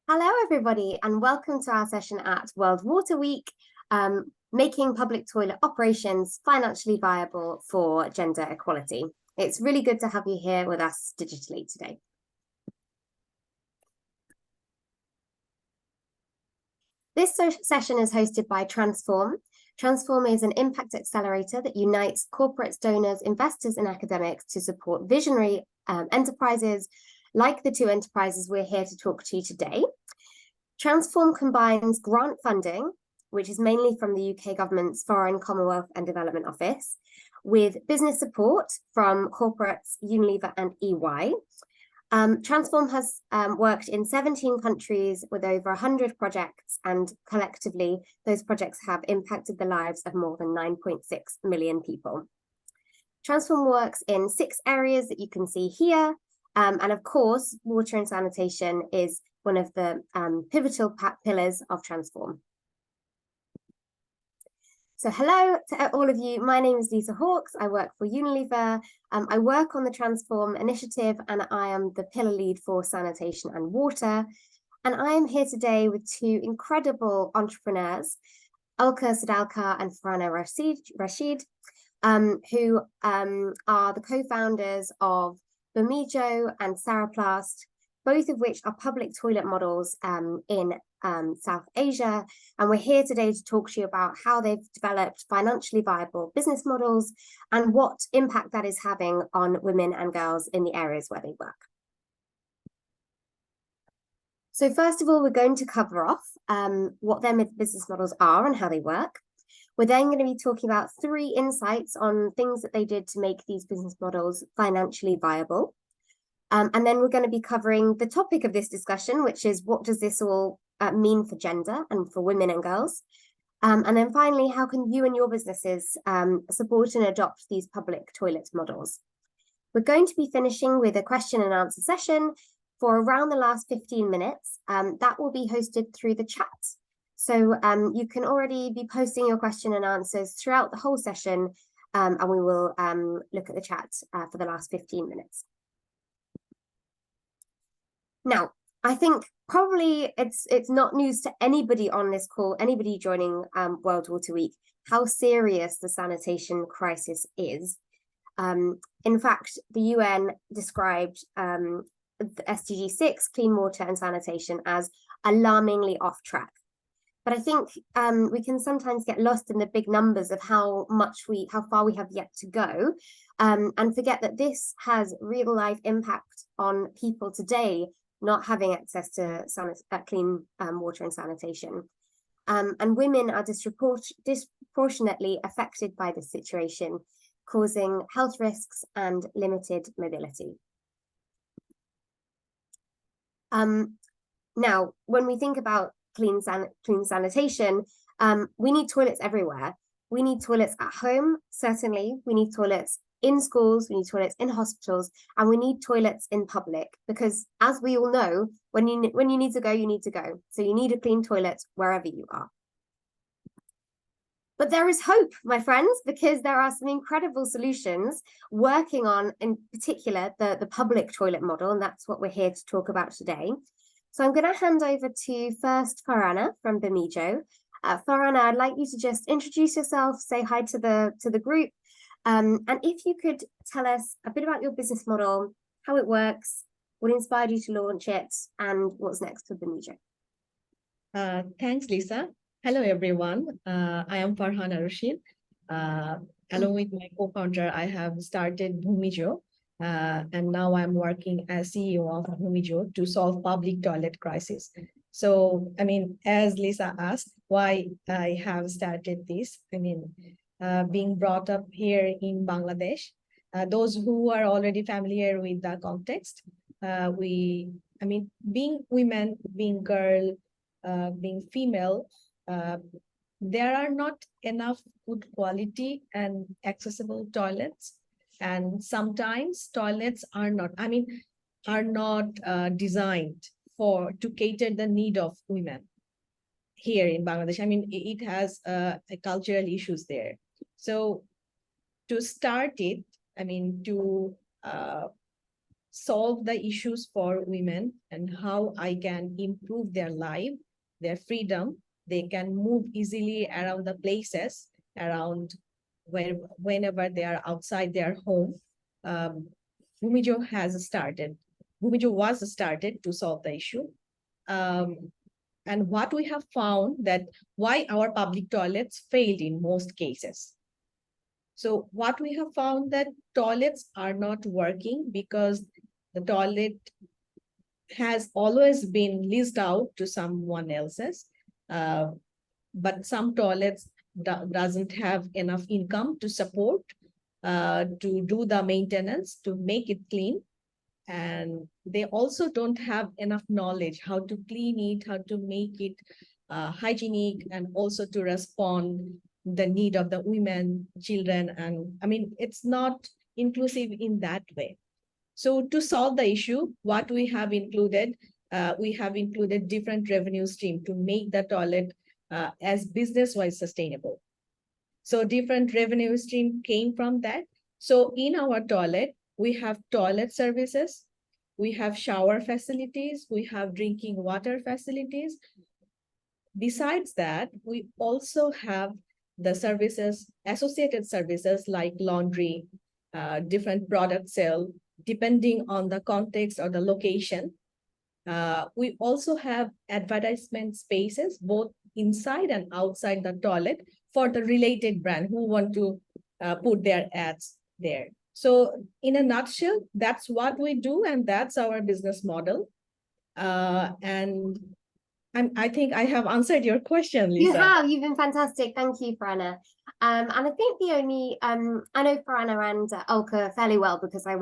Hello, everybody, and welcome to our session at World Water Week, making public toilet operations financially viable for gender equality. It's really good to have you here with us digitally today. This session is hosted by Transform. Transform is an impact accelerator that unites corporates, donors, investors, and academics to support visionary enterprises like the two enterprises we're here to talk to today. Transform combines grant funding, which is mainly from the UK government's Foreign, Commonwealth and Development Office, with business support from corporates Unilever and EY. Transform has worked in 17 countries with over 100 projects, and collectively, those projects have impacted the lives of more than 9.6 million people. Transform works in 6 areas that you can see here. And of course, water and sanitation is one of the pivotal pillars of Transform. So hello to all of you. My name is Lisa Hawkes. I work for Unilever. I work on the Transform initiative, and I am the pillar lead for sanitation and water. And I am here today with 2 incredible entrepreneurs, Alka Sadalka and Farhana Rashid, who are the co-founders of Bhumijo and Saraplast, both of which are public toilet models in South Asia. And we're here today to talk to you about how they've developed financially viable business models and what impact that is having on women and girls in the areas where they work. So first of all, we're going to cover off what their business models are and how they work. We're then going to be talking about 3 insights on things that they did to make these business models financially viable. And then we're going to be covering the topic of this discussion, which is what does this all mean for gender and for women and girls? And then finally, how can you and your businesses support and adopt these public toilet models? We're going to be finishing with a question and answer session for around the last 15 minutes. That will be hosted through the chat. So you can already be posting your question and answers throughout the whole session, and we will look at the chat for the last 15 minutes. Now, I think probably it's not news to anybody on this call, anybody joining World Water Week, how serious the sanitation crisis is. In fact, the UN described the SDG 6, clean water and sanitation, as alarmingly off track. But I think we can sometimes get lost in the big numbers of how far we have yet to go, and forget that this has real life impact on people today not having access to clean water and sanitation. And women are disproportionately affected by this situation, causing health risks and limited mobility. Now, when we think about clean sanitation, we need toilets everywhere. We need toilets at home, certainly. We need toilets in schools, we need toilets in hospitals, and we need toilets in public, because as we all know, when you need to go, you need to go. So you need a clean toilet wherever you are. But there is hope, my friends, because there are some incredible solutions working on, in particular, the public toilet model, and that's what we're here to talk about today. So I'm going to hand over to first Farhana from Bhumijo. Farhana, I'd like you to just introduce yourself, say hi to the group, and if you could tell us a bit about your business model, how it works, what inspired you to launch it, and what's next for Bhumijo. Thanks, Lisa. Hello, everyone. I am Farhana Rashid. Along with my co-founder, I have started Bhumijo, and now I'm working as CEO of Bhumijo to solve public toilet crisis. So, as Lisa asked, why I have started this, being brought up here in Bangladesh, those who are already familiar with the context, being women, being girl, being female, there are not enough good quality and accessible toilets, and sometimes toilets are not designed to cater the need of women here in Bangladesh. It has cultural issues there. So to start it, to solve the issues for women and how I can improve their life, their freedom. They can move easily around the places, around whenever they are outside their home. Bhumijo was started to solve the issue. And what we have found that why our public toilets failed in most cases. So what we have found that toilets are not working because the toilet has always been leased out to someone else's, but some toilets doesn't have enough income to support, to do the maintenance, to make it clean. And they also don't have enough knowledge how to clean it, how to make it hygienic, and also to respond the need of the women, children, and I mean, it's not inclusive in that way. So to solve the issue, what we have included different revenue stream to make the toilet as business-wise sustainable. So different revenue stream came from that. So in our toilet, we have toilet services, we have shower facilities, we have drinking water facilities. Besides that, we also have the services, associated services like laundry, different product sale, depending on the context or the location. We also have advertisement spaces, both inside and outside the toilet for the related brand who want to put their ads there. So in a nutshell, that's what we do, and that's our business model. And I think I have answered your question, Lisa. You've been fantastic. Thank you, Farhana. And I think the only, I know Farhana and Ulka fairly well because I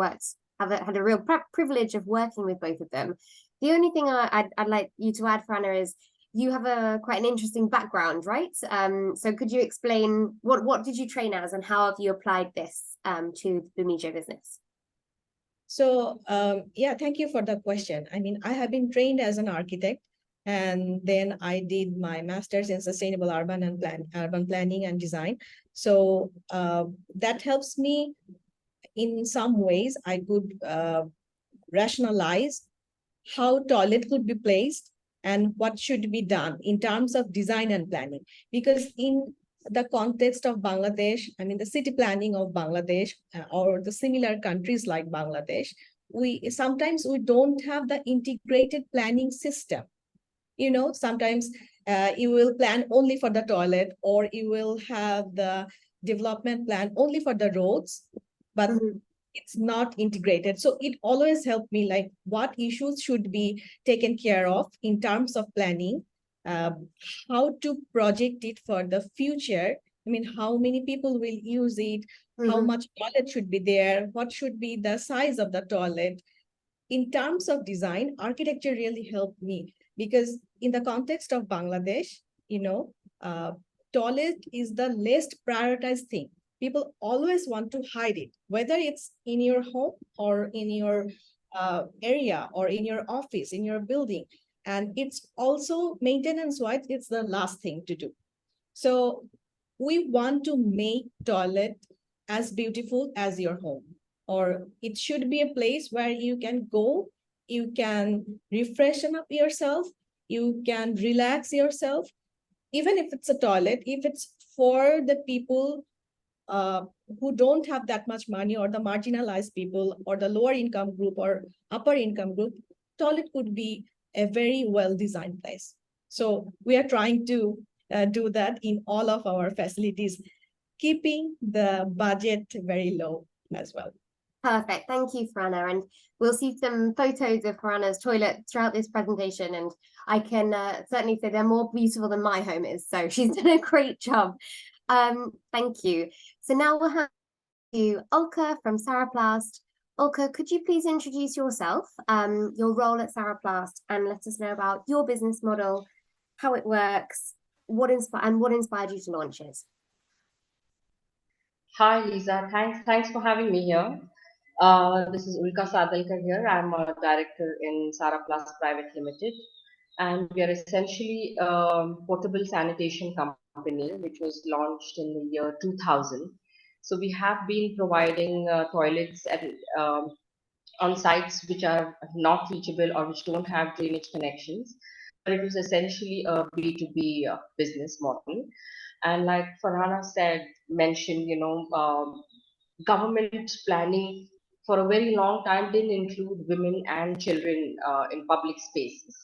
had a real privilege of working with both of them. The only thing I'd like you to add, Farhana, is you have quite an interesting background, right? So could you explain what did you train as and how have you applied this to the Bhumijo business? So yeah, thank you for the question. I mean, I have been trained as an architect, and then I did my master's in sustainable urban planning and design. So that helps me in some ways. I could rationalize how toilet could be placed and what should be done in terms of design and planning. Because in the context of Bangladesh, I mean, the city planning of Bangladesh or the similar countries like Bangladesh, sometimes we don't have the integrated planning system. You know, sometimes you will plan only for the toilet, or you will have the development plan only for the roads, but it's not integrated. So it always helped me, like, what issues should be taken care of in terms of planning, how to project it for the future. I mean, how many people will use it, how much toilet should be there, what should be the size of the toilet. In terms of design, architecture really helped me, because in the context of Bangladesh, you know, toilet is the least prioritized thing. People always want to hide it, whether it's in your home or in your area or in your office, in your building. And it's also maintenance-wise, it's the last thing to do. So we want to make toilet as beautiful as your home, or it should be a place where you can go, you can refreshen up yourself, you can relax yourself, even if it's a toilet, if it's for the people who don't have that much money, or the marginalized people, or the lower income group or upper income group, toilet could be a very well-designed place. So we are trying to do that in all of our facilities, keeping the budget very low as well. Perfect. Thank you, Farhana. And we'll see some photos of Farhana's toilet throughout this presentation. And I can certainly say they're more beautiful than my home is. So she's done a great job. Thank you. So now we'll have you, Ulka from Saraplast. Ulka, could you please introduce yourself, your role at Saraplast, and let us know about your business model, how it works, what inspired you to launch it? Hi, Lisa. Thanks for having me here. This is Ulka Sadalkar here. I'm a director in Saraplast Private Limited, and we are essentially a portable sanitation company which was launched in the year 2000. So we have been providing toilets on sites which are not reachable or which don't have drainage connections. But it was essentially a B2B business model. And like Farhana said, mentioned, government planning for a very long time didn't include women and children in public spaces.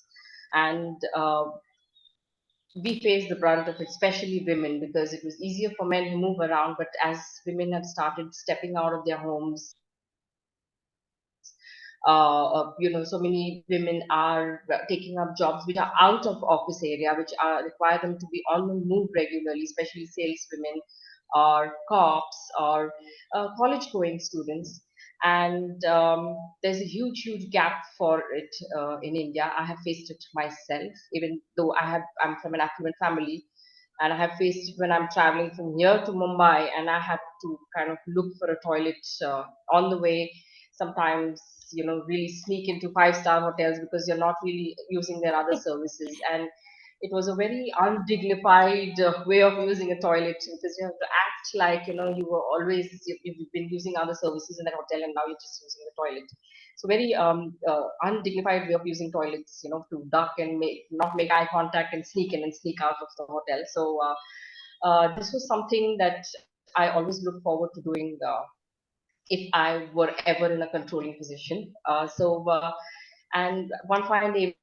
And we faced the brunt of it, especially women, because it was easier for men to move around. But as women have started stepping out of their homes, so many women are taking up jobs which are out of office area, which require them to be on the move regularly, especially saleswomen or cops or college-going students. And there's a huge gap for it in India. I have faced it myself, even though I'm from an affluent family, and I have faced it when I'm traveling from here to Mumbai, and I have to kind of look for a toilet on the way. Sometimes, really sneak into five-star hotels because you're not really using their other services. And it was a very undignified way of using a toilet, because you have to act like, you were always, you've been using other services in that hotel and now you're just using the toilet. So very undignified way of using toilets, to duck and not make eye contact and sneak in and sneak out of the hotel. So this was something that I always look forward to doing if I were ever in a controlling position. And one fine day,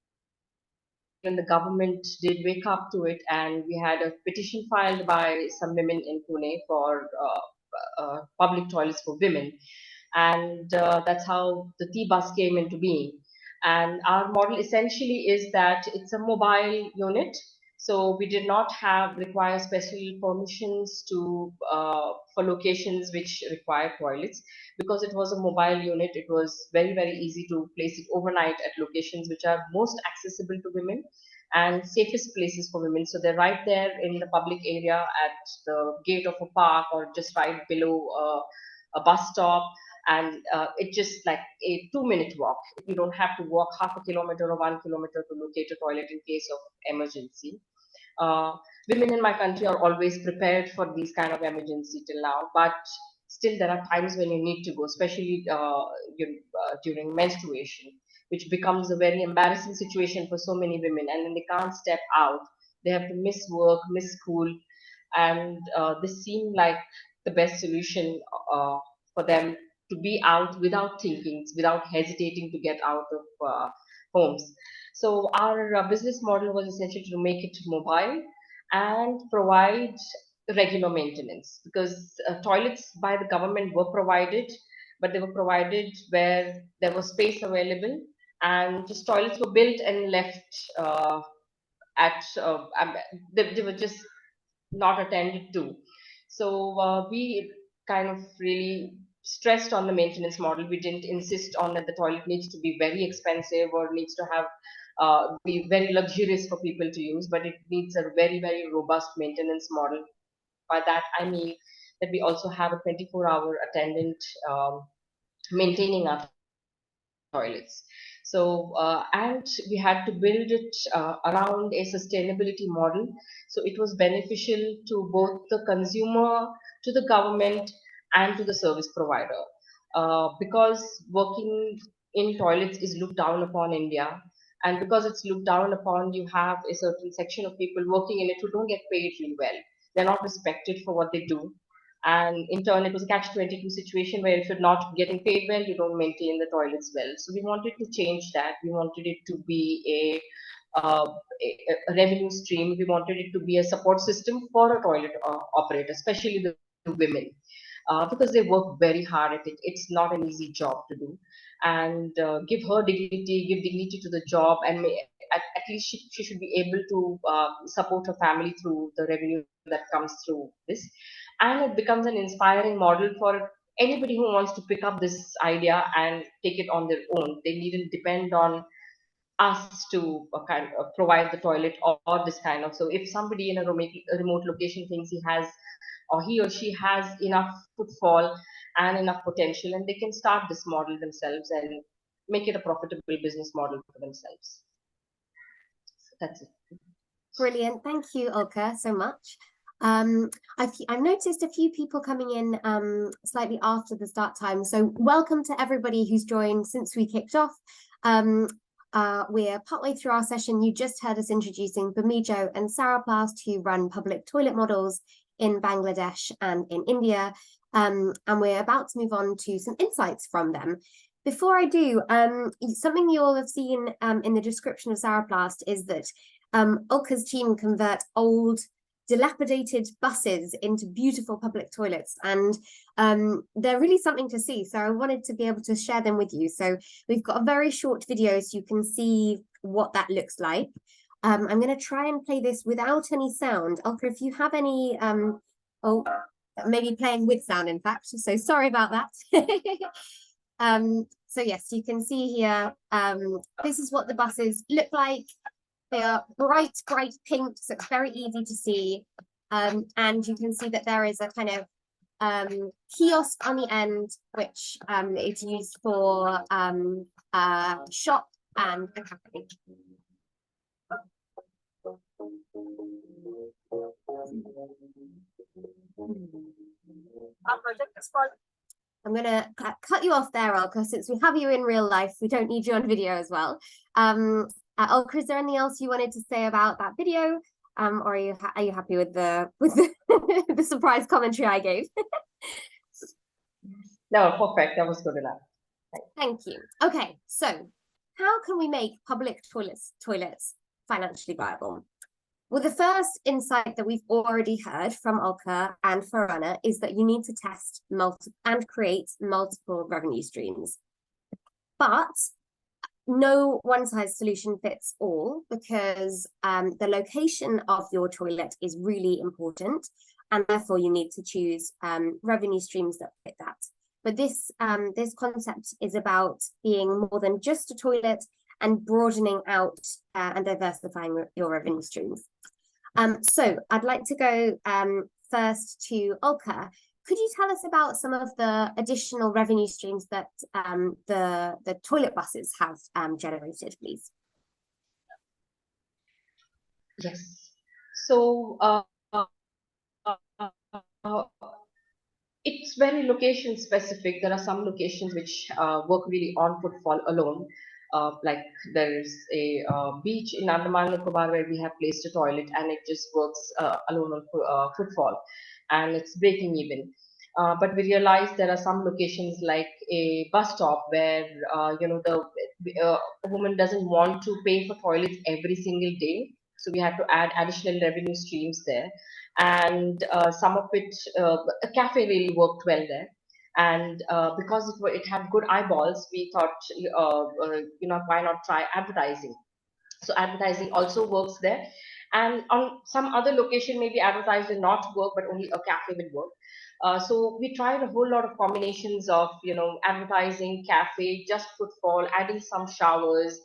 when the government did wake up to it, and we had a petition filed by some women in Pune for public toilets for women, and that's how the T-bus came into being. And our model essentially is that it's a mobile unit, so we did not require special permissions to for locations which require toilets. Because it was a mobile unit, it was very easy to place it overnight at locations which are most accessible to women and safest places for women. So they're right there in the public area at the gate of a park, or just right below a bus stop. And it's just like a 2-minute walk. You don't have to walk half a kilometer or 1 kilometer to locate a toilet in case of emergency. uh, Women in my country are always prepared for these kind of emergency till now, but still there are times when you need to go, especially during menstruation, which becomes a very embarrassing situation for so many women. And then they can't step out, they have to miss work, miss school. And this seemed like the best solution for them to be out without thinking, without hesitating to get out of homes. So our business model was essentially to make it mobile and provide regular maintenance, because toilets by the government were provided, but they were provided where there was space available, and just toilets were built and left at they were just not attended to. So we kind of really stressed on the maintenance model. We didn't insist on that the toilet needs to be very expensive or needs to have be very luxurious for people to use, but it needs a very robust maintenance model. By that I mean that we also have a 24-hour attendant maintaining our toilets. So, and we had to build it around a sustainability model. So it was beneficial to both the consumer, to the government, and to the service provider. Because working in toilets is looked down upon in India. And because it's looked down upon, you have a certain section of people working in it who don't get paid really well. They're not respected for what they do, and in turn it was a catch-22 situation where if you're not getting paid well, you don't maintain the toilets well. So we wanted to change that. We wanted it to be a revenue stream. We wanted it to be a support system for a toilet operator, especially the women, because they work very hard at it. It's not an easy job to do. And give her dignity, give dignity to the job, and at least she should be able to support her family through the revenue that comes through this. And it becomes an inspiring model for anybody who wants to pick up this idea and take it on their own. They needn't depend on us to kind of provide the toilet, or this kind of. So if somebody in a remote location thinks he has, or he or she has enough footfall and enough potential, and they can start this model themselves and make it a profitable business model for themselves. So that's it. Brilliant. Thank you, Olka, so much. I've noticed a few people coming in slightly after the start time. So welcome to everybody who's joined since we kicked off. We're partway through our session. You just heard us introducing Bhumijo and Saraplast, who run public toilet models in Bangladesh and in India. And we're about to move on to some insights from them. Before I do, something you all have seen in the description of Saraplast is that Ulka's team convert old, dilapidated buses into beautiful public toilets, and they're really something to see. So I wanted to be able to share them with you. So we've got a very short video so you can see what that looks like. I'm going to try and play this without any sound. Ulka, if you have any, maybe playing with sound, in fact. So sorry about that. So yes, you can see here, this is what the buses look like. They are bright pink, so it's very easy to see. And you can see that there is a kind of kiosk on the end, which is used for shop and a cafe. I'm going to cut you off there, Ulka, since we have you in real life. We don't need you on video as well. Ulka, is there anything else you wanted to say about that video? Or are you happy with the the surprise commentary I gave? No, perfect. That was good enough. Thank you. Okay, so how can we make public toilets financially viable? Well, the first insight that we've already heard from Ulka and Farhana is that you need to test and create multiple revenue streams. But no one-size solution fits all, because the location of your toilet is really important, and therefore you need to choose revenue streams that fit that. But this concept is about being more than just a toilet and broadening out and diversifying your revenue streams. So I'd like to go first to Ulka. Could you tell us about some of the additional revenue streams that the toilet buses have generated, please? Yes. So it's very location specific. There are some locations which work really on footfall alone. Like there's a beach in Andaman and Nicobar where we have placed a toilet and it just works alone on footfall, and it's breaking even. But we realized there are some locations like a bus stop where the woman doesn't want to pay for toilets every single day, so we had to add additional revenue streams there. And some of it, a cafe really worked well there. And because it had good eyeballs, we thought, why not try advertising? So advertising also works there. And on some other location, maybe advertising will not work, but only a cafe will work. So we tried a whole lot of combinations of, advertising, cafe, just footfall, adding some showers.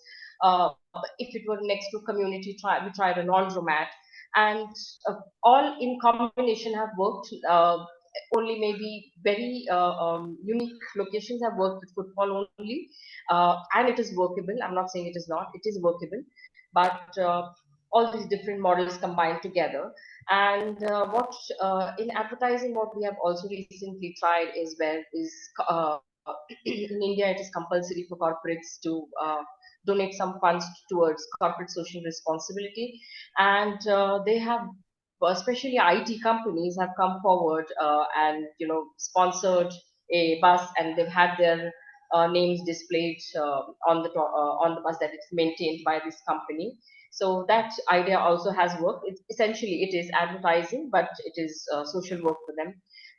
If it were next to community, we tried a laundromat, and all in combination have worked. Only maybe very unique locations have worked with footfall only, and it is workable. I'm not saying it is not; it is workable, but all these different models combined together. And what in advertising, what we have also recently tried is in India, it is compulsory for corporates to donate some funds towards corporate social responsibility, and they have, especially IT companies, have come forward and sponsored a bus, and they've had their names displayed on the bus that it's maintained by this company. So that idea also has worked. Essentially, it is advertising, but it is social work for them.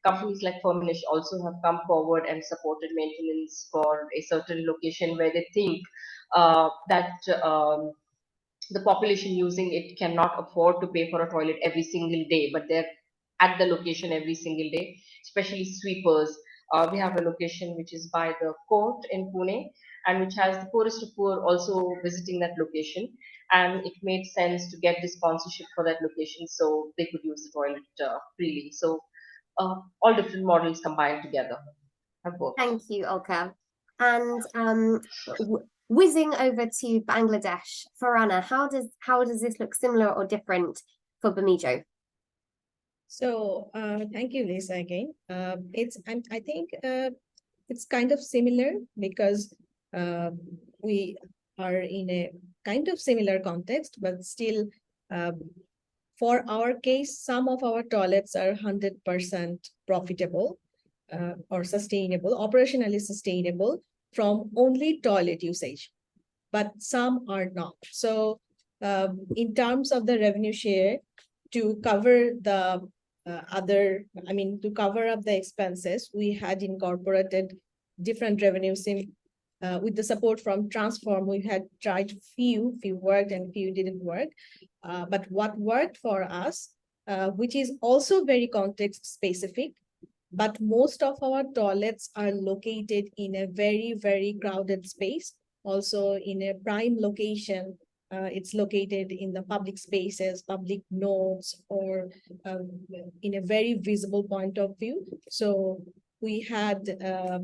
Companies like Firminish also have come forward and supported maintenance for a certain location where they think that the population using it cannot afford to pay for a toilet every single day, but they're at the location every single day, especially sweepers. We have a location which is by the court in Pune, and which has the poorest of poor also visiting that location. And it made sense to get the sponsorship for that location so they could use the toilet freely. So all different models combined together have worked. Thank you, Ulka. And whizzing over to Bangladesh, Farhana, how does this look similar or different for Bhumijo? So thank you, Lisa, again. I think it's kind of similar because we are in a kind of similar context, but still, for our case, some of our toilets are 100% profitable or sustainable, operationally sustainable from only toilet usage, but some are not. So in terms of the revenue share, to cover the to cover up the expenses, we had incorporated different revenue streams. With the support from Transform, we had tried few worked and few didn't work. But what worked for us, which is also very context specific, but most of our toilets are located in a very, very crowded space, also in a prime location. It's located in the public spaces, public nodes, or in a very visible point of view. So we had a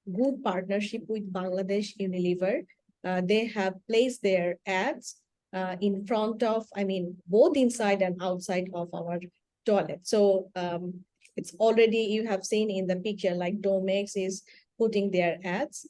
good partnership with Bangladesh Unilever. They have placed their ads in front of, both inside and outside of our toilet. So it's already, you have seen in the picture, like Domex is putting their ads.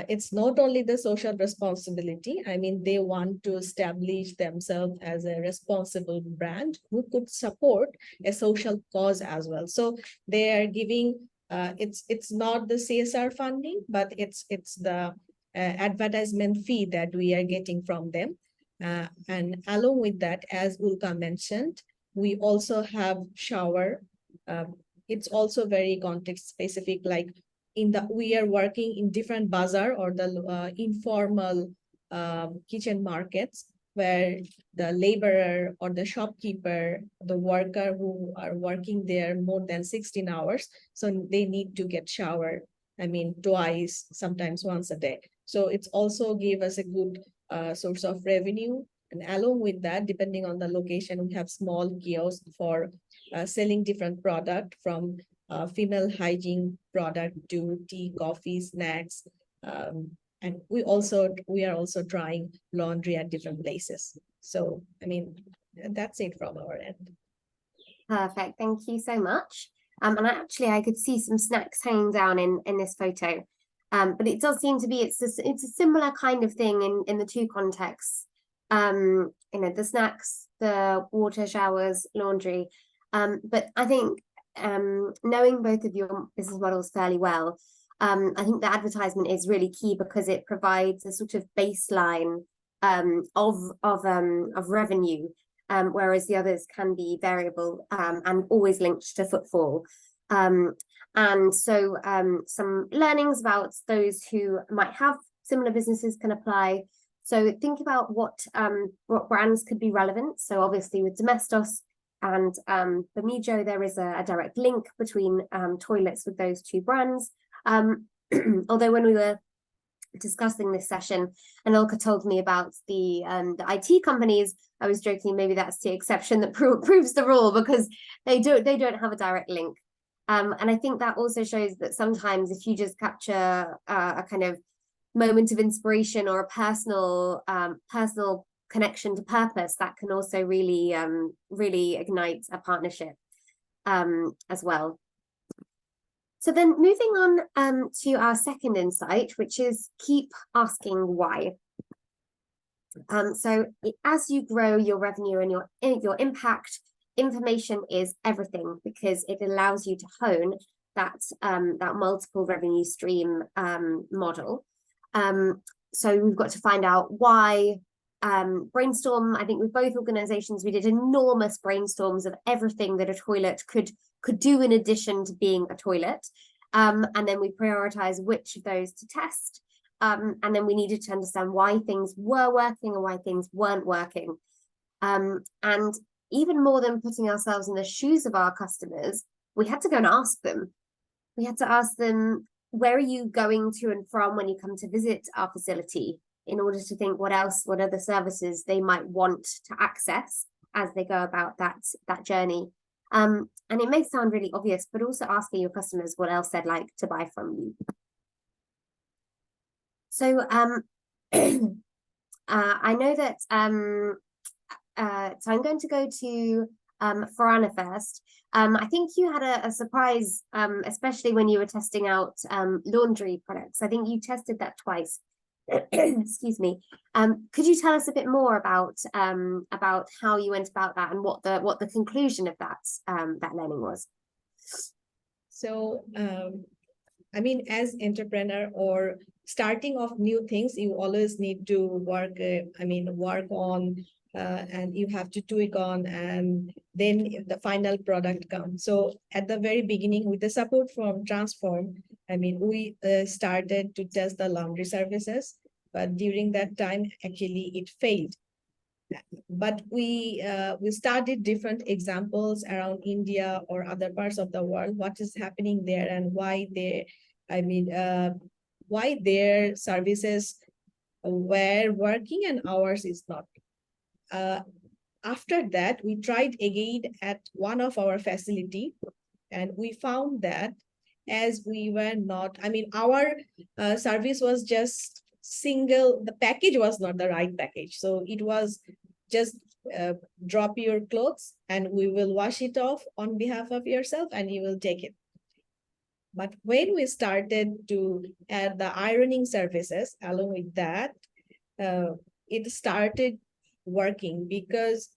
It's not only the social responsibility. They want to establish themselves as a responsible brand who could support a social cause as well. So they are giving, it's not the CSR funding, but it's the advertisement fee that we are getting from them. And along with that, as Ulka mentioned, we also have shower. It's also very context specific, like we are working in different bazaar or the informal kitchen markets, where the laborer or the shopkeeper, the worker who are working there more than 16 hours, so they need to get shower, twice, sometimes once a day. So it's also give us a good source of revenue. And along with that, depending on the location, we have small kiosks for selling different product, from female hygiene product to tea, coffee, snacks. And we are also trying laundry at different places. So, that's it from our end. Perfect. Thank you so much. And I could see some snacks hanging down in this photo. But it does seem to be, it's a similar kind of thing in the two contexts. The snacks, the water, showers, laundry. But I think knowing both of your business models fairly well, I think the advertisement is really key because it provides a sort of baseline of revenue, whereas the others can be variable and always linked to footfall. And so some learnings about those who might have similar businesses can apply. So think about what brands could be relevant. So obviously with Domestos and Bhumijo, there is a direct link between toilets with those two brands. Although when we were discussing this session, and Ilka told me about the IT companies, I was joking maybe that's the exception that proves the rule, because they don't have a direct link. And I think that also shows that sometimes if you just capture a kind of moment of inspiration or a personal connection to purpose, that can also really really ignite a partnership as well. So then moving on to our second insight, which is keep asking why. So as you grow your revenue and your impact, information is everything, because it allows you to hone that multiple revenue stream model. So we've got to find out why. Brainstorm, I think with both organizations, we did enormous brainstorms of everything that a toilet could do in addition to being a toilet. And then we prioritize which of those to test. And then we needed to understand why things were working and why things weren't working. And even more than putting ourselves in the shoes of our customers, we had to go and ask them. We had to ask them, where are you going to and from when you come to visit our facility, in order to think what other services they might want to access as they go about that journey. And it may sound really obvious, but also asking your customers what else they'd like to buy from you. So I know that, so I'm going to go to for Anna first. I think you had a surprise, especially when you were testing out laundry products. I think you tested that twice. Excuse me. Could you tell us a bit more about how you went about that and what the conclusion of that learning was? So, I mean, as entrepreneur or starting off new things, you always need to work on, and you have to tweak on, and then the final product comes. So at the very beginning, with the support from Transform, I mean, we started to test the laundry services, but during that time, actually, it failed. But we started different examples around India or other parts of the world, what is happening there and why why their services were working and ours is not. After that, we tried again at one of our facility, and we found that as we were not, I mean, our service was just single, the package was not the right package. So it was just drop your clothes and we will wash it off on behalf of yourself and you will take it. But when we started to add the ironing services along with that, it started working, because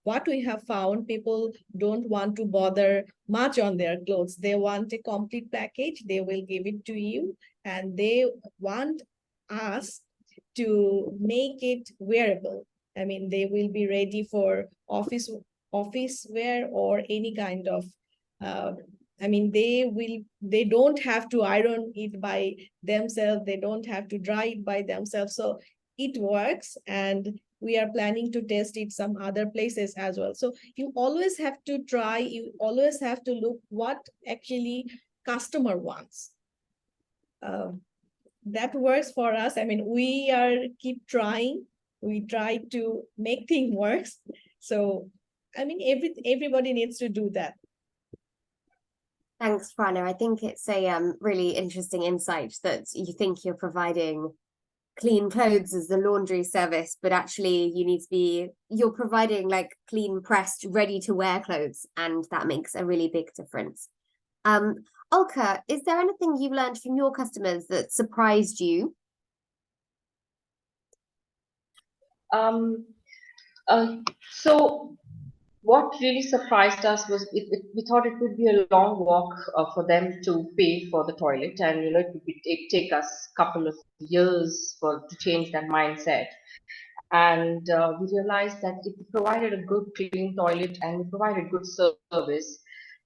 what we have found, people don't want to bother much on their clothes. They want a complete package. They will give it to you, and they want us to make it wearable. I mean, they will be ready for office wear or any kind of, I mean, they don't have to iron it by themselves. They don't have to dry it by themselves. So it works, and we are planning to test it some other places as well. So you always have to try, you always have to look what actually customer wants. That works for us. I mean, we keep trying. We try to make things work. So, I mean, everybody needs to do that. Thanks, Prana. I think it's a really interesting insight that you think you're providing clean clothes as the laundry service, but actually you're providing like clean, pressed, ready to wear clothes, and that makes a really big difference. Ulka, is there anything you've learned from your customers that surprised you? So what really surprised us was we thought it would be a long walk for them to pay for the toilet, and it would take us a couple of years to change that mindset. And we realized that if we provided a good clean toilet and we provided good service,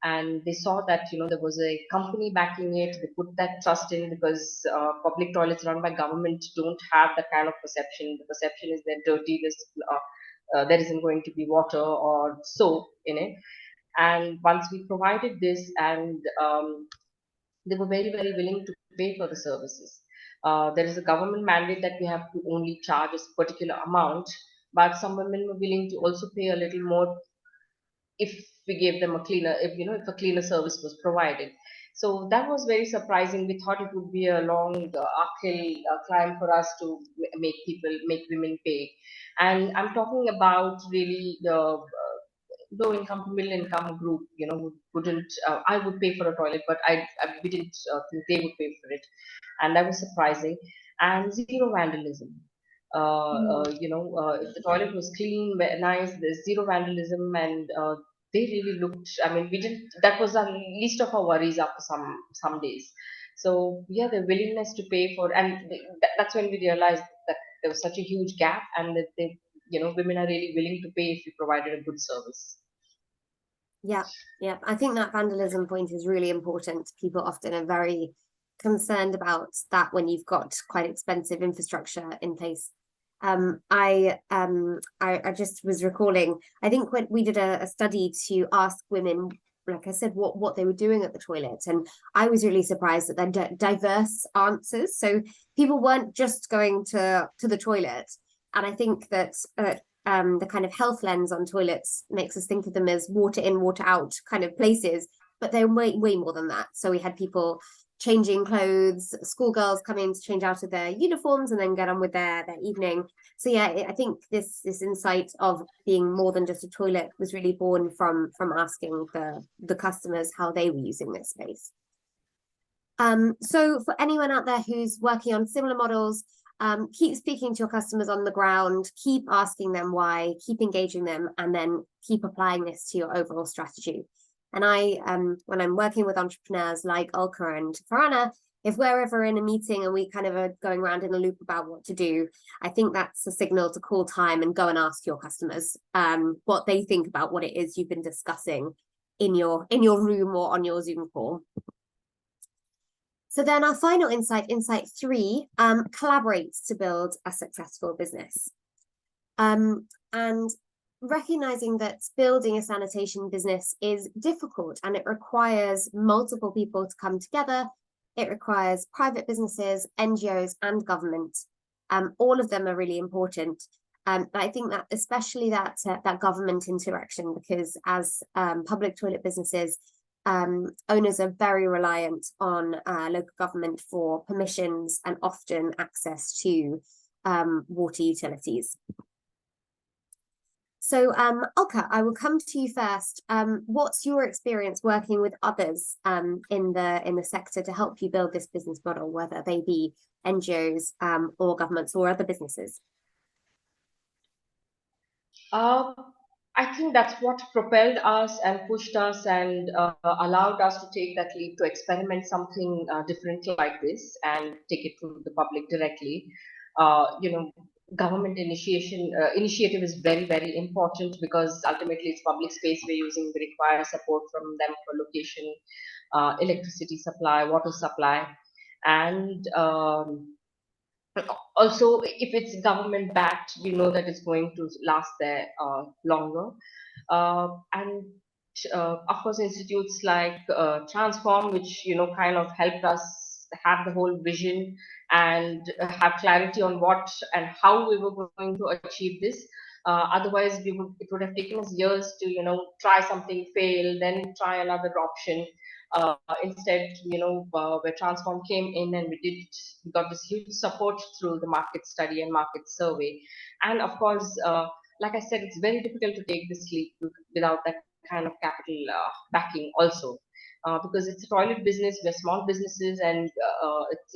and they saw that there was a company backing it, they put that trust in, because public toilets run by government don't have that kind of perception. The perception is they're dirty, there isn't going to be water or soap in it. And once we provided this, and they were very, very willing to pay for the services. There is a government mandate that we have to only charge a particular amount, but some women were willing to also pay a little more if we gave them a cleaner, if a cleaner service was provided. So that was very surprising. We thought it would be a long uphill climb for us to make women pay. And I'm talking about really the low income to middle income group, wouldn't, I would pay for a toilet, but we didn't think they would pay for it. And that was surprising. And zero vandalism. If the toilet was clean, nice, there's zero vandalism, and they really looked, I mean, that was the least of our worries after some days. So yeah, the willingness to pay for, and that's when we realized that there was such a huge gap, and that women are really willing to pay if we provided a good service. Yeah, I think that vandalism point is really important. People often are very concerned about that when you've got quite expensive infrastructure in place. I just was recalling, I think when we did a study to ask women, like I said, what they were doing at the toilet, and I was really surprised at their diverse answers. So people weren't just going to the toilet, and I think that the kind of health lens on toilets makes us think of them as water in, water out kind of places, but they're way more than that. So we had people changing clothes, schoolgirls coming to change out of their uniforms and then get on with their evening. So yeah, I think this insight of being more than just a toilet was really born from asking the customers how they were using this space. So for anyone out there who's working on similar models, keep speaking to your customers on the ground, keep asking them why, keep engaging them, and then keep applying this to your overall strategy. And when I'm working with entrepreneurs like Ulka and Farhana, if we're ever in a meeting and we kind of are going around in a loop about what to do, I think that's a signal to call time and go and ask your customers what they think about what it is you've been discussing in your room or on your Zoom call. So then our final insight 3, collaborate to build a successful business. And recognizing that building a sanitation business is difficult and it requires multiple people to come together. It requires private businesses, NGOs, and government. All of them are really important. But I think that especially that government interaction, because as public toilet businesses, owners are very reliant on local government for permissions and often access to water utilities. So Ulka, I will come to you first. What's your experience working with others in the sector to help you build this business model, whether they be NGOs or governments or other businesses? I think that's what propelled us and pushed us and allowed us to take that leap to experiment something different like this and take it to the public directly. Government initiative is very, very important because ultimately it's public space we're using. We require support from them for location, electricity supply, water supply, and also if it's government backed, we know that it's going to last there longer. And of course, institutes like Transform, which kind of helped us have the whole vision and have clarity on what and how we were going to achieve this. Otherwise, it would have taken us years to try something, fail, then try another option. Instead, where Transform came in and we got this huge support through the market study and market survey. And of course, like I said, it's very difficult to take this leap without that kind of capital backing also. Because it's a toilet business, we're small businesses, and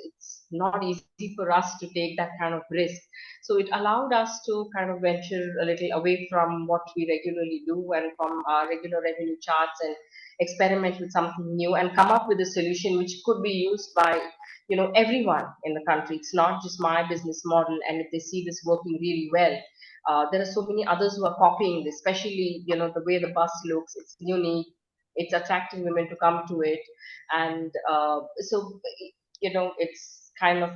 it's not easy for us to take that kind of risk. So it allowed us to kind of venture a little away from what we regularly do and from our regular revenue charts and experiment with something new and come up with a solution which could be used by everyone in the country. It's not just my business model, and if they see this working really well, there are so many others who are copying this, especially the way the bus looks. It's unique, it's attracting women to come to it, and so it's kind of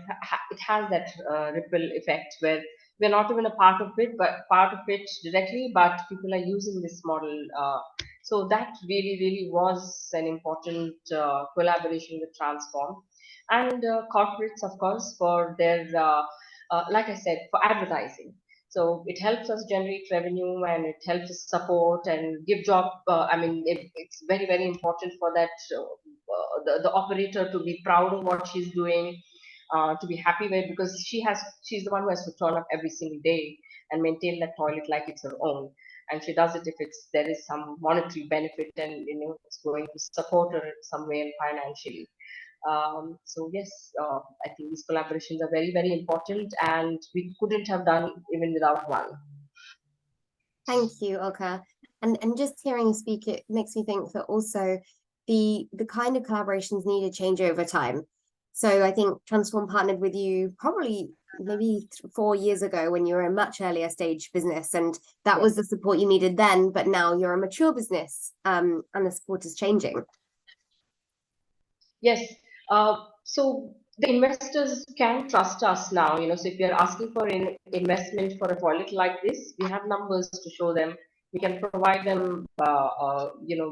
it has that ripple effect where we're not even a part of it directly, but people are using this model. So that really, really was an important collaboration with Transform and corporates, of course, for their like I said, for advertising. So it helps us generate revenue and it helps us support and give job. It's very, very important for that the operator to be proud of what she's doing, to be happy with, because she's the one who has to turn up every single day and maintain that toilet like it's her own. And she does it if there is some monetary benefit and it's going to support her some way and financially. So yes, I think these collaborations are very, very important, and we couldn't have done even without one. Thank you, Ulka. And just hearing you speak, it makes me think that also the kind of collaborations need to change over time. So I think Transform partnered with you probably maybe 4 years ago when you were a much earlier stage business, and that was the support you needed then, but now you're a mature business and the support is changing. Yes. So the investors can trust us now. So if you're asking for an investment for a toilet like this, we have numbers to show them. We can provide them,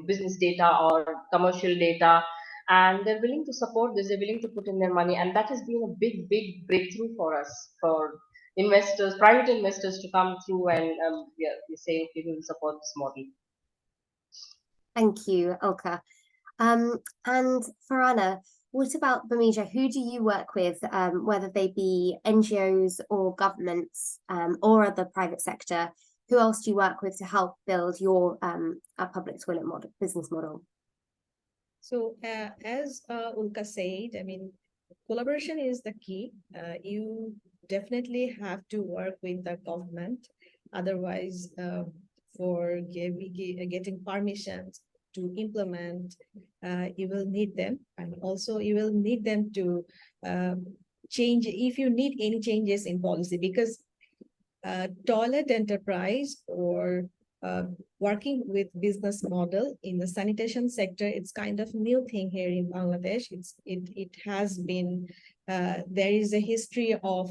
business data or commercial data, and they're willing to support this. They're willing to put in their money, and that has been a big, big breakthrough for us, for investors, private investors, to come through and we say, okay, we will support this model. Thank you, Ulka. And Farhana, What about Bhumijo? Who do you work with, whether they be NGOs or governments or the private sector? Who else do you work with to help build your a public toilet model, business model? So as Ulka said, I mean, collaboration is the key. You definitely have to work with the government. Otherwise, for getting permissions to implement, you will need them. And also you will need them to change if you need any changes in policy, because toilet enterprise or working with business model in the sanitation sector, it's kind of new thing here in Bangladesh. It has been there is a history of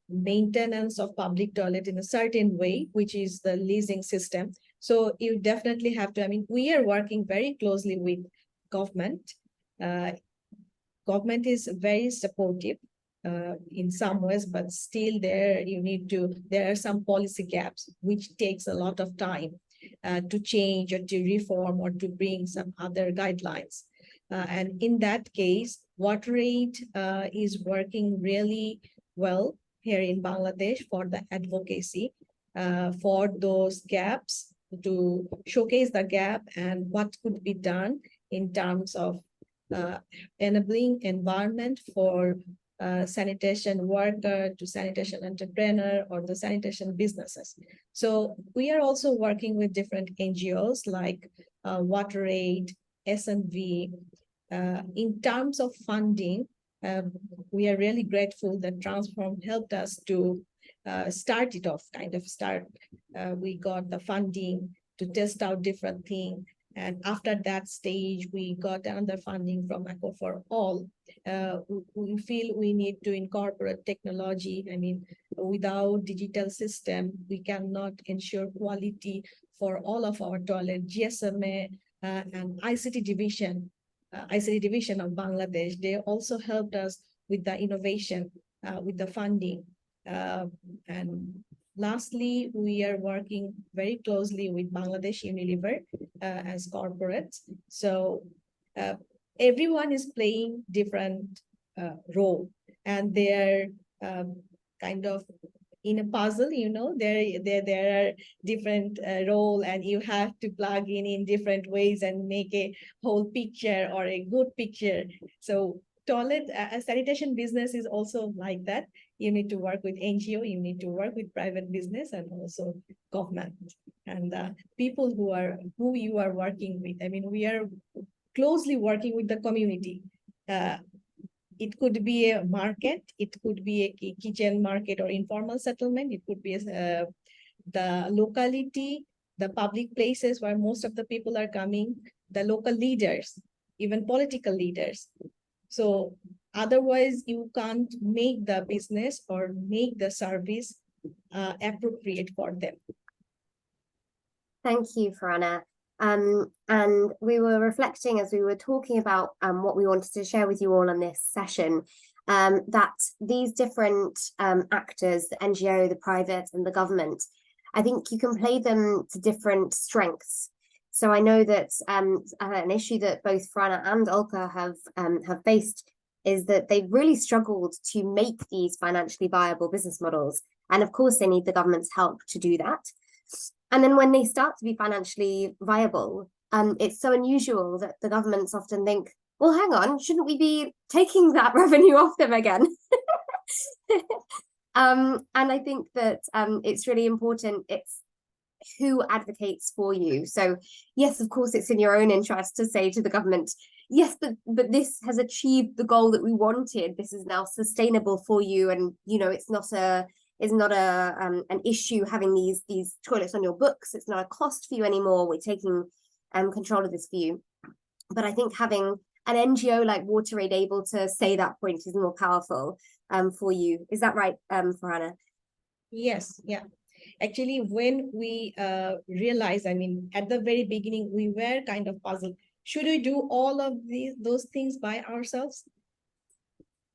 maintenance of public toilet in a certain way, which is the leasing system. So you definitely have to, I mean, we are working very closely with government. Government is very supportive in some ways, but still there are some policy gaps, which takes a lot of time to change or to reform or to bring some other guidelines. And in that case, WaterAid is working really well here in Bangladesh for the advocacy for those gaps, to showcase the gap and what could be done in terms of enabling environment for sanitation worker to sanitation entrepreneur or the sanitation businesses. So we are also working with different NGOs like WaterAid, SNV. In terms of funding, we are really grateful that Transform helped us to start it off, we got the funding to test out different things. And after that stage, we got another funding from Eco for All. We feel we need to incorporate technology. I mean, without digital system, we cannot ensure quality for all of our toilet. GSMA and ICT division of Bangladesh, they also helped us with the innovation, with the funding. And lastly, we are working very closely with Bangladesh Unilever as corporates. So everyone is playing different role, and they're kind of in a puzzle, you know, there are different role, and you have to plug in different ways and make a whole picture or a good picture. So toilet sanitation business is also like that. You need to work with NGO, you need to work with private business, and also government and people who you are working with. I mean, we are closely working with the community. It could be a market, it could be a kitchen market or informal settlement, it could be the locality, the public places where most of the people are coming, the local leaders, even political leaders. So otherwise, you can't make the business or make the service appropriate for them. Thank you, Farhana. And we were reflecting as we were talking about what we wanted to share with you all in this session, that these different actors, the NGO, the private and the government, I think you can play them to different strengths. So I know that an issue that both Farhana and Ulka have faced is that they've really struggled to make these financially viable business models. And of course, they need the government's help to do that. And then when they start to be financially viable, it's so unusual that the governments often think, well, hang on, shouldn't we be taking that revenue off them again? And I think that it's really important. It's who advocates for you. So yes, of course, it's in your own interest to say to the government, yes, but this has achieved the goal that we wanted. This is now sustainable for you. And, you know, it's not an issue having these toilets on your books. It's not a cost for you anymore. We're taking control of this for you. But I think having an NGO like WaterAid able to say that point is more powerful for you. Is that right, Farhana? Yes, yeah. Actually, when we realized, I mean, at the very beginning, we were kind of puzzled. Should we do all of those things by ourselves?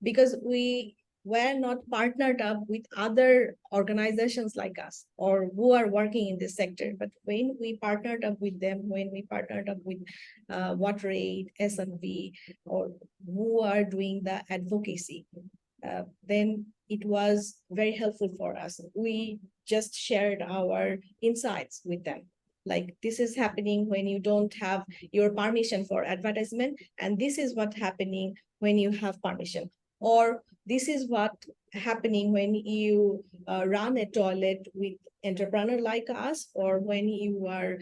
Because we were not partnered up with other organizations like us or who are working in this sector. But when we partnered up with them, when we partnered up with WaterAid, S&V, or who are doing the advocacy, then it was very helpful for us. We just shared our insights with them. Like, this is happening when you don't have your permission for advertisement, and this is what happening when you have permission. Or this is what happening when you run a toilet with entrepreneur like us, or when you are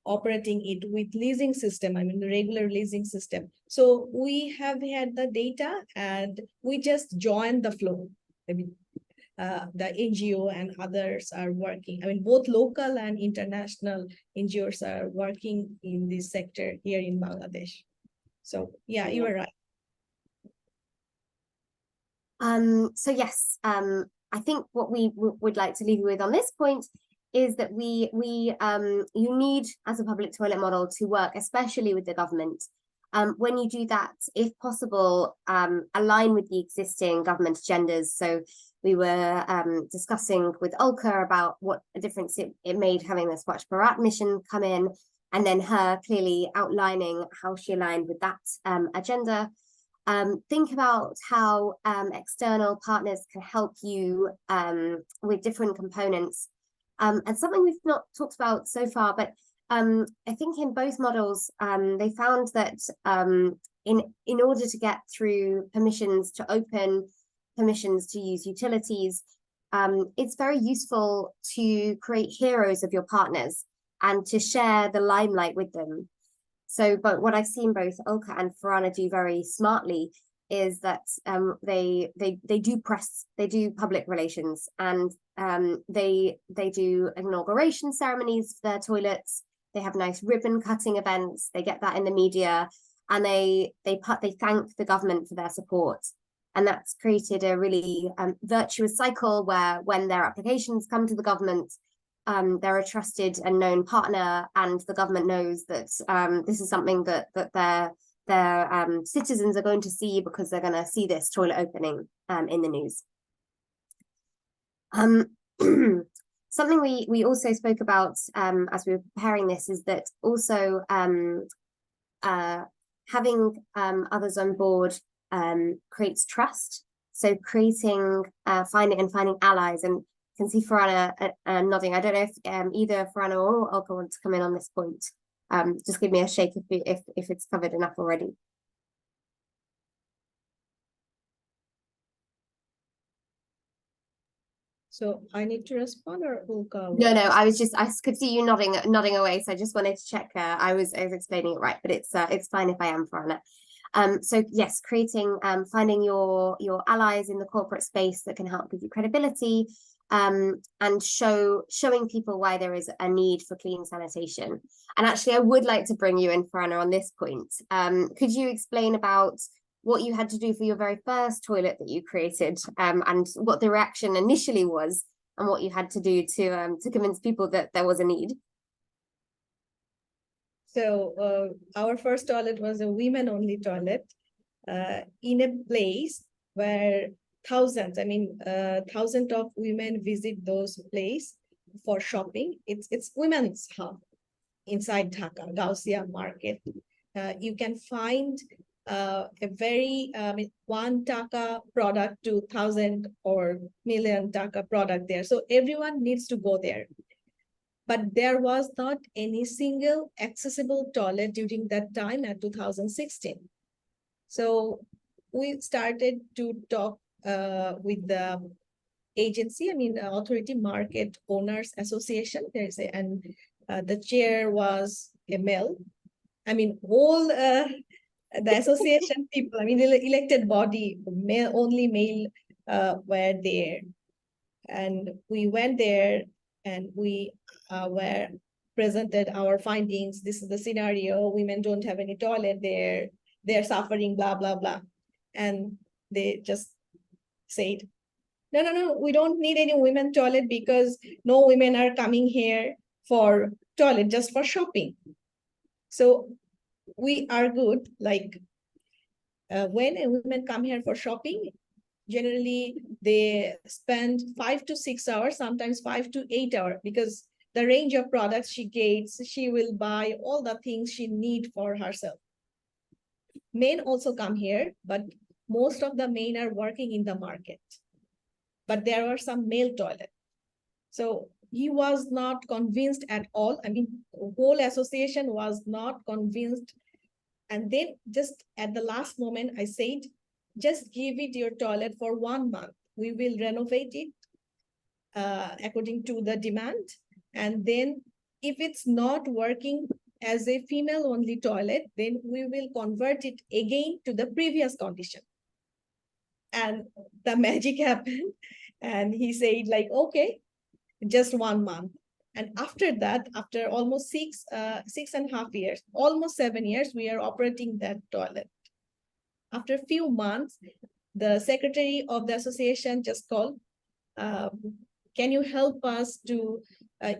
operating it with leasing system, I mean the regular leasing system. So we have had the data and we just joined the flow. I mean, the NGO and others are working. I mean, both local and international NGOs are working in this sector here in Bangladesh. So yeah, you are right. So yes, I think what we would like to leave you with on this point is that you need, as a public toilet model, to work especially with the government. When you do that, if possible, align with the existing government agendas. So we were discussing with Ulka about what a difference it made having the Swachh Bharat mission come in, and then her clearly outlining how she aligned with that agenda. Think about how external partners can help you with different components. And something we've not talked about so far, but I think in both models, they found that in order to get through permissions to open, permissions to use utilities, it's very useful to create heroes of your partners and to share the limelight with them. So, but what I've seen both Ulka and Farhana do very smartly is that they do public relations, and they do inauguration ceremonies for their toilets. They have nice ribbon cutting events. They get that in the media, and they thank the government for their support. And that's created a really virtuous cycle where when their applications come to the government, they're a trusted and known partner, and the government knows that this is something that their citizens are going to see because they're going to see this toilet opening in the news. Something we also spoke about as we were preparing this is that also having others on board creates trust. So creating, finding allies, and can see Farhana nodding. I don't know if either Farhana or Ulka want to come in on this point. Just give me a shake if it's covered enough already. So I need to respond, or Ulka? No, I could see you nodding away. So I just wanted to check. I was explaining it right, but it's fine if I am, Farhana. So yes, creating, finding your allies in the corporate space that can help give you credibility, and showing people why there is a need for clean sanitation. And actually, I would like to bring you in, Farhana, on this point. Could you explain about what you had to do for your very first toilet that you created, and what the reaction initially was, and what you had to do to convince people that there was a need? So our first toilet was a women-only toilet in a place where thousands of women visit those places for shopping. It's women's hub inside Dhaka, Gausia Market. You can find a very 1 taka product to 1,000 or million taka product there. So everyone needs to go there. But there was not any single accessible toilet during that time at 2016. So we started to talk with the agency, the Authority Market Owners Association. And the chair was a male. All the association people, elected body, only male were there. And we went there and we were presented our findings. This is the scenario. Women don't have any toilet there. They're suffering, blah, blah, blah. And they just said, no, we don't need any women toilet because no women are coming here for toilet, just for shopping. So we argued, when a woman come here for shopping, generally they spend 5 to 6 hours, sometimes 5 to 8 hours, because the range of products she gets, she will buy all the things she need for herself. Men also come here, but most of the men are working in the market. But there are some male toilets. So he was not convinced at all. I mean, the whole association was not convinced. And then just at the last moment, I said, just give it your toilet for 1 month. We will renovate it according to the demand. And then if it's not working as a female only toilet, then we will convert it again to the previous condition. And the magic happened. And he said like, okay, just 1 month. And after that, after almost 6.5 years, almost 7 years, we are operating that toilet. After a few months, the secretary of the association just called, can you help us to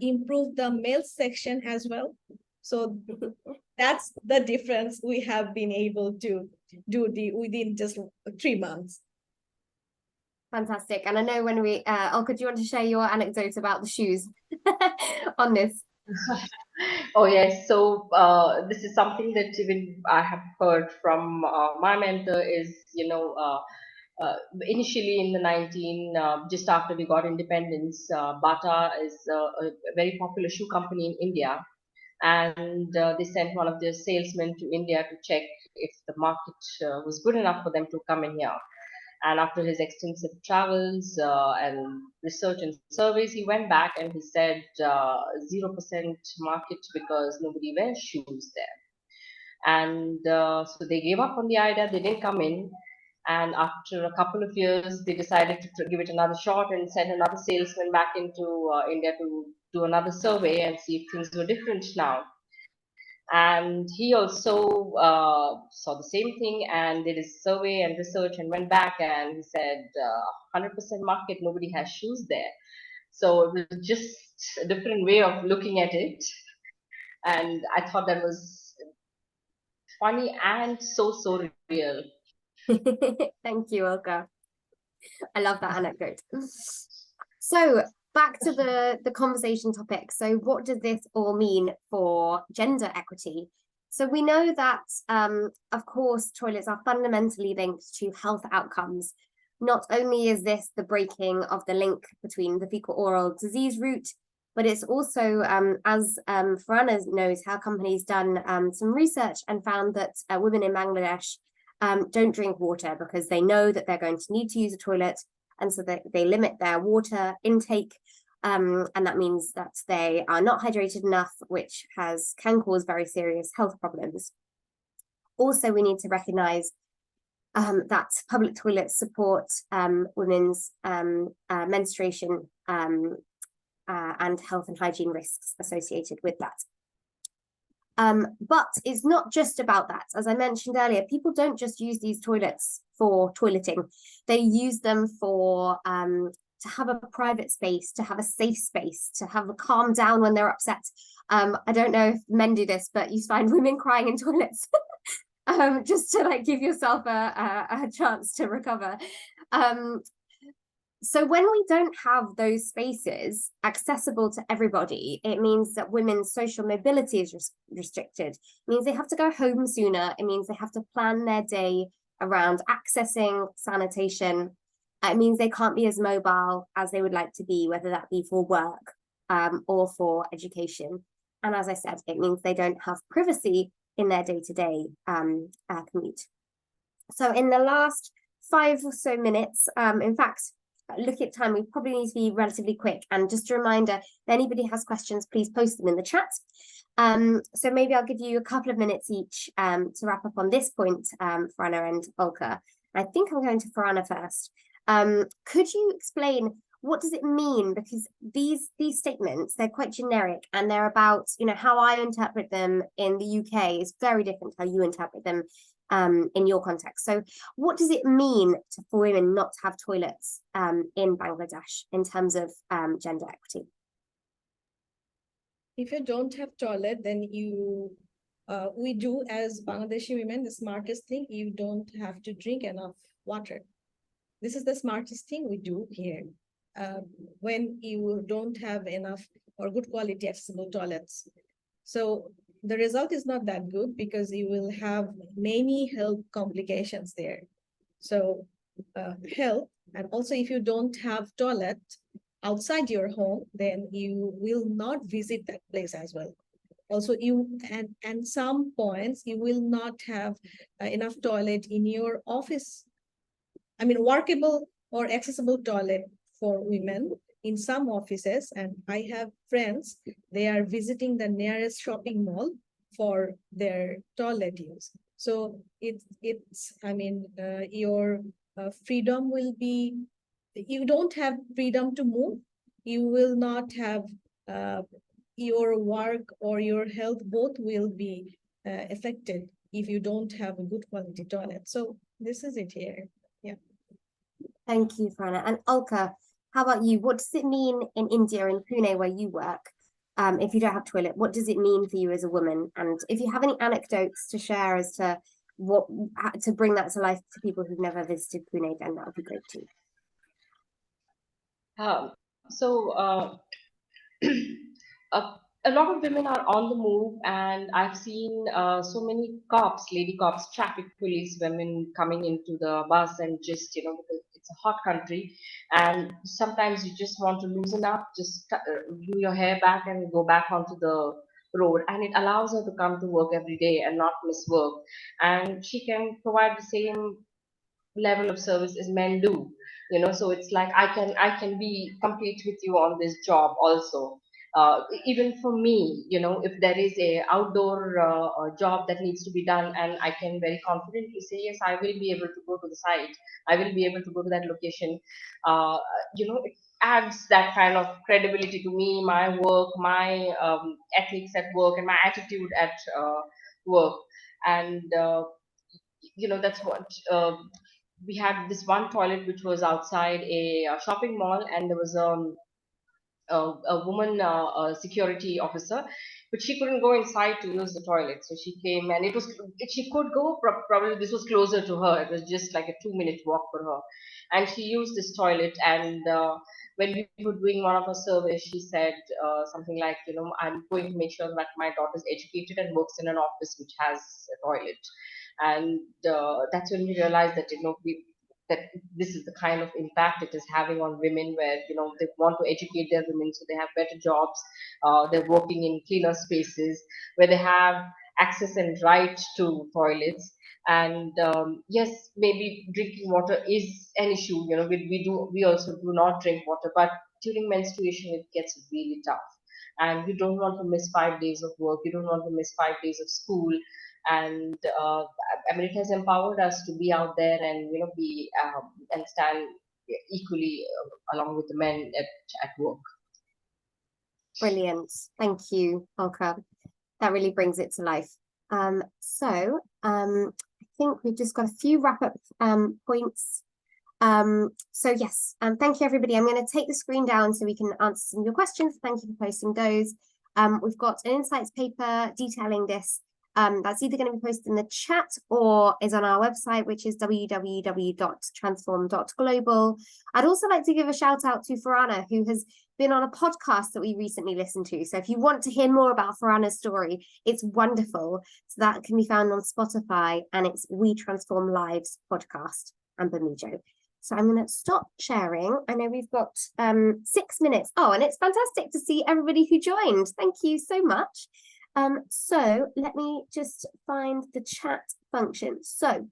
improve the male section as well? So that's the difference we have been able to do within just 3 months. Fantastic. And I know when we, Olga, do you want to share your anecdote about the shoes on this? Oh yes, so this is something that even I have heard from my mentor is, initially in the just after we got independence, Bata is a very popular shoe company in India, and they sent one of their salesmen to India to check if the market was good enough for them to come in here. And after his extensive travels and research and surveys, he went back and he said 0% market because nobody wears shoes there. And so they gave up on the idea, they didn't come in. And after a couple of years, they decided to give it another shot and send another salesman back into India to do another survey and see if things were different now. And he also saw the same thing and did his survey and research and went back and he said 100% market, nobody has shoes there. So it was just a different way of looking at it, and I thought that was funny and so real. Thank you, Olga. I love that anecdote. So back to the conversation topic. So what does this all mean for gender equity? So we know that, of course, toilets are fundamentally linked to health outcomes. Not only is this the breaking of the link between the fecal-oral disease route, but it's also, as Farhana knows, how companies done some research and found that women in Bangladesh don't drink water because they know that they're going to need to use a toilet, and so they limit their water intake, and that means that they are not hydrated enough, which can cause very serious health problems. Also, we need to recognize that public toilets support women's menstruation and health and hygiene risks associated with that. But it's not just about that. As I mentioned earlier, people don't just use these toilets for toileting. They use them for to have a private space, to have a safe space, to have a calm down when they're upset. I don't know if men do this, but you find women crying in toilets just to like give yourself a chance to recover. So when we don't have those spaces accessible to everybody, it means that women's social mobility is restricted. It means they have to go home sooner. It means they have to plan their day around accessing sanitation. It means they can't be as mobile as they would like to be, whether that be for work or for education. And as I said, it means they don't have privacy in their day-to-day commute. So in the last 5 or so minutes, in fact, look at time, we probably need to be relatively quick. And just a reminder, if anybody has questions, please post them in the chat. So maybe I'll give you a couple of minutes each to wrap up on this point, Farhana and Olga. I think I'm going to Farhana first. Could you explain what does it mean? Because these statements, they're quite generic and they're about, how I interpret them in the UK is very different how you interpret them in your context. So what does it mean for women not to have toilets in Bangladesh in terms of gender equity? If you don't have toilet, then we do as Bangladeshi women, the smartest thing, you don't have to drink enough water. this is the smartest thing we do here. When you don't have enough or good quality accessible toilets. So the result is not that good because you will have many health complications there. So health, and also if you don't have toilet outside your home, then you will not visit that place as well. Also, and some points you will not have enough toilet in your office. I mean, workable or accessible toilet for women in some offices. And I have friends, they are visiting the nearest shopping mall for their toilet use. So it's I mean, your freedom will be, you don't have freedom to move. You will not have your work or your health, both will be affected if you don't have a good quality toilet. So this is it here. Yeah. Thank you, Farhana. And Alka, how about you? What does it mean in India, in Pune, where you work? If you don't have toilet, what does it mean for you as a woman? And if you have any anecdotes to share as to what to bring that to life to people who've never visited Pune, then that would be great too. So a lot of women are on the move, and I've seen so many cops, lady cops, traffic police women coming into the bus, and just, you know, because it's a hot country, and sometimes you just want to loosen up, just do your hair back and go back onto the road, and it allows her to come to work every day and not miss work, and she can provide the same level of service as men do, you know. So it's like I can be complete with you on this job also. Even for me, you know, if there is a outdoor job that needs to be done, and I can very confidently say yes, I will be able to go to the site, I will be able to go to that location. uh, you know, it adds that kind of credibility to me, my work, my ethics at work, and my attitude at work. And you know, that's what we had this one toilet which was outside a shopping mall, and there was a woman security officer, but she couldn't go inside to use the toilet. So she came, and she could go. Probably this was closer to her. It was just like a 2-minute walk for her, and she used this toilet. And when we were doing one of her surveys, she said something like, you know, I'm going to make sure that my daughter is educated and works in an office which has a toilet. And that's when we realized that, you know, that this is the kind of impact it is having on women, where, you know, they want to educate their women so they have better jobs, they're working in cleaner spaces where they have access and right to toilets. And yes, maybe drinking water is an issue, you know, we also do not drink water, but during menstruation it gets really tough, and you don't want to miss 5 days of work, you don't want to miss 5 days of school. And I mean, it has empowered us to be out there and, you know, be and stand equally along with the men at work. Brilliant. Thank you, Alka. That really brings it to life. So I think we've just got a few wrap-up points. So yes, thank you, everybody. I'm going to take the screen down so we can answer some of your questions. Thank you for posting those. We've got an insights paper detailing this. That's either going to be posted in the chat or is on our website, which is www.transform.global. I'd also like to give a shout out to Farhana, who has been on a podcast that we recently listened to. So if you want to hear more about Farhana's story, it's wonderful. So that can be found on Spotify, and it's We Transform Lives podcast and Bhumijo. So I'm going to stop sharing. I know we've got 6 minutes. Oh, and it's fantastic to see everybody who joined. Thank you so much. So let me just find the chat function. So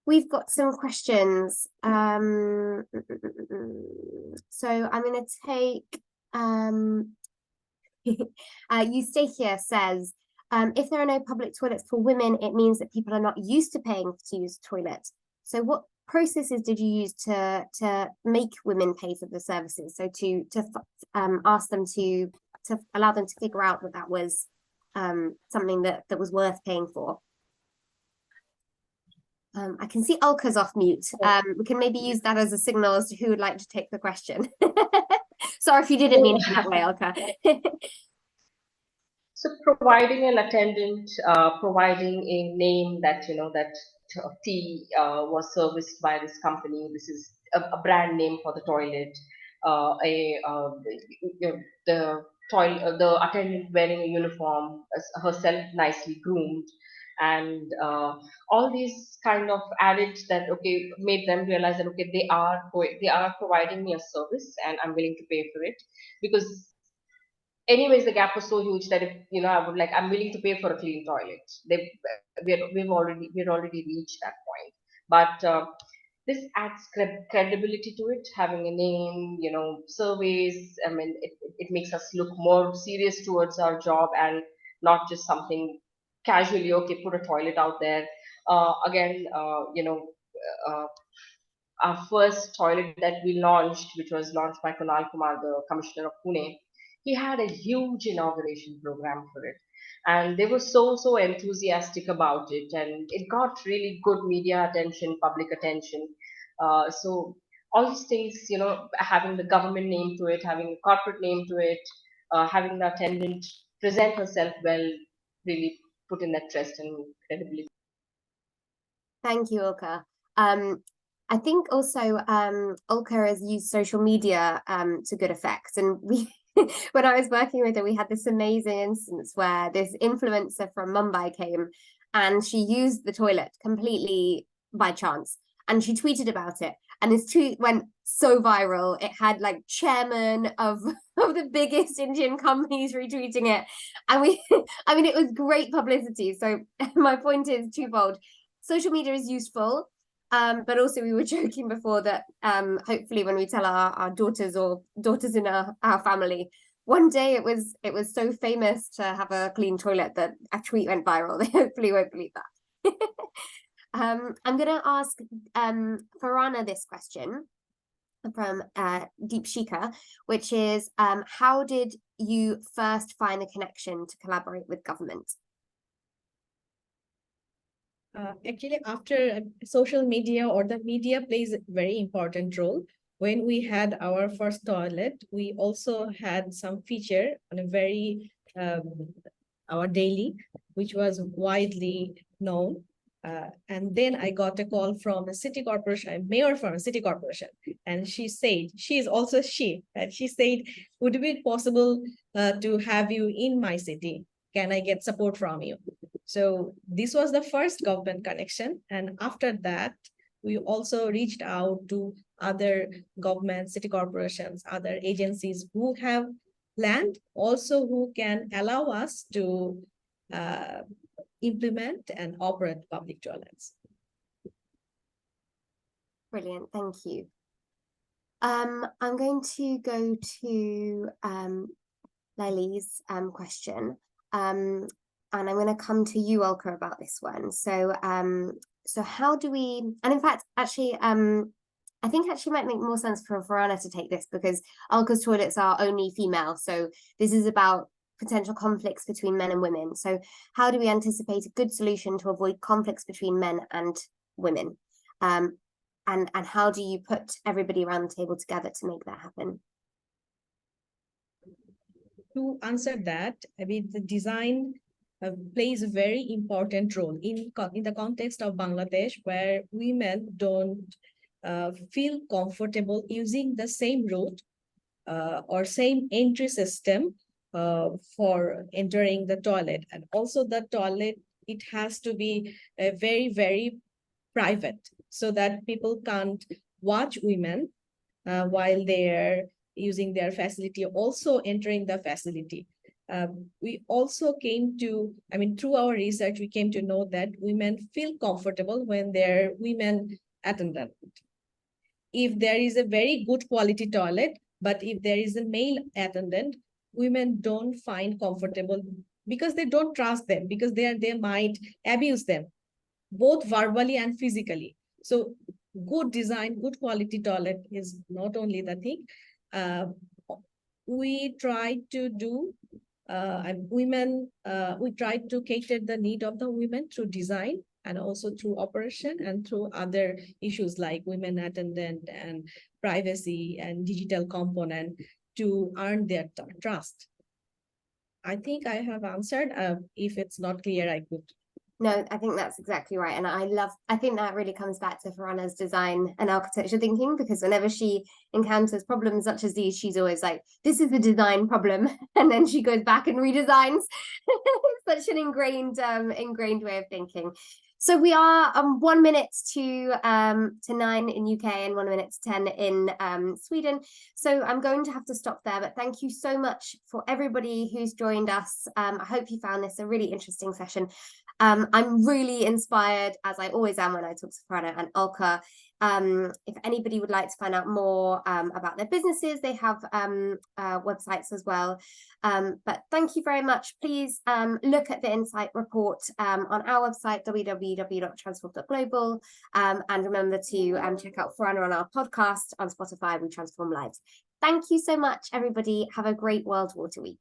we've got some questions. So I'm going to take, Eustacia says, if there are no public toilets for women, it means that people are not used to paying to use the toilet. So what processes did you use to make women pay for the services? So to ask them to allow them to figure out that was something that was worth paying for. I can see Alka's off mute. We can maybe use that as a signal as to who would like to take the question. Sorry if you didn't mean it that way, Alka. So providing an attendant, providing a name that that tea was serviced by this company. This is a brand name for the toilet. The toilet, the attendant wearing a uniform, herself nicely groomed, and all these kind of added that made them realize that they are providing me a service and I'm willing to pay for it, because anyways the gap was so huge that if I'm willing to pay for a clean toilet. We're already reached that point. But this adds credibility to it, having a name, surveys. I mean, it makes us look more serious towards our job, and not just something casually, okay, put a toilet out there. Again, uh, our first toilet that we launched, which was launched by Kunal Kumar, the Commissioner of Pune, he had a huge inauguration program for it. And they were so enthusiastic about it. And it got really good media attention, public attention. So all these things, having the government name to it, having a corporate name to it, having the attendant present herself well, really put in that trust and credibility. Thank you, Ulka. I think also Ulka has used social media to good effect. And when I was working with her, we had this amazing instance where this influencer from Mumbai came and she used the toilet completely by chance. And she tweeted about it. And this tweet went so viral. It had like chairman of the biggest Indian companies retweeting it. And I mean, it was great publicity. So my point is twofold. Social media is useful, but also we were joking before that hopefully when we tell our daughters or daughters in our family, one day it was so famous to have a clean toilet that a tweet went viral. They hopefully won't believe that. I'm going to ask Farhana this question from Deepshika, which is how did you first find a connection to collaborate with government? Actually, after social media or the media plays a very important role. When we had our first toilet, we also had some feature on a very our daily, which was widely known. And then I got a call from a city corporation, mayor from a city corporation, and she said, and she said, would it be possible to have you in my city? Can I get support from you? So this was the first government connection. And after that, we also reached out to other government, city corporations, other agencies who have land, also who can allow us to implement and operate public toilets. Brilliant, thank you. I'm going to go to Lely's question. And I'm going to come to you, Ulka, about this one. So, so how do we? And in fact, actually, I think actually might make more sense for Farhana to take this, because Ulka's toilets are only female. So this is about potential conflicts between men and women. So how do we anticipate a good solution to avoid conflicts between men and women? And how do you put everybody around the table together to make that happen? To answer that, I mean, the design plays a very important role in the context of Bangladesh, where women don't feel comfortable using the same route or same entry system for entering the toilet. And also the toilet, it has to be very, very private, so that people can't watch women while they're using their facility, also entering the facility. We also came to, I mean, through our research, we came to know that women feel comfortable when they're women attendant. If there is a very good quality toilet, but if there is a male attendant, women don't find comfortable because they don't trust them, because they might abuse them, both verbally and physically. So good design, good quality toilet is not only the thing. We try to do we try to cater the need of the women through design, and also through operation, and through other issues like women attendant and privacy and digital component, to earn their trust. I think I have answered. If it's not clear, I could. No, I think that's exactly right. And I think that really comes back to Farhana's design and architecture thinking, because whenever she encounters problems such as these, she's always like, this is the design problem. And then she goes back and redesigns. Such an ingrained way of thinking. So we are 1 minute to 9 in UK and 1 minute to 10 in Sweden. So I'm going to have to stop there, but thank you so much for everybody who's joined us. I hope you found this a really interesting session. I'm really inspired, as I always am when I talk to Farhana and Alka. If anybody would like to find out more about their businesses, they have websites as well. But thank you very much. Please look at the Insight report on our website, www.transform.global. And remember to check out Farhana on our podcast on Spotify, We Transform Lives. Thank you so much, everybody. Have a great World Water Week.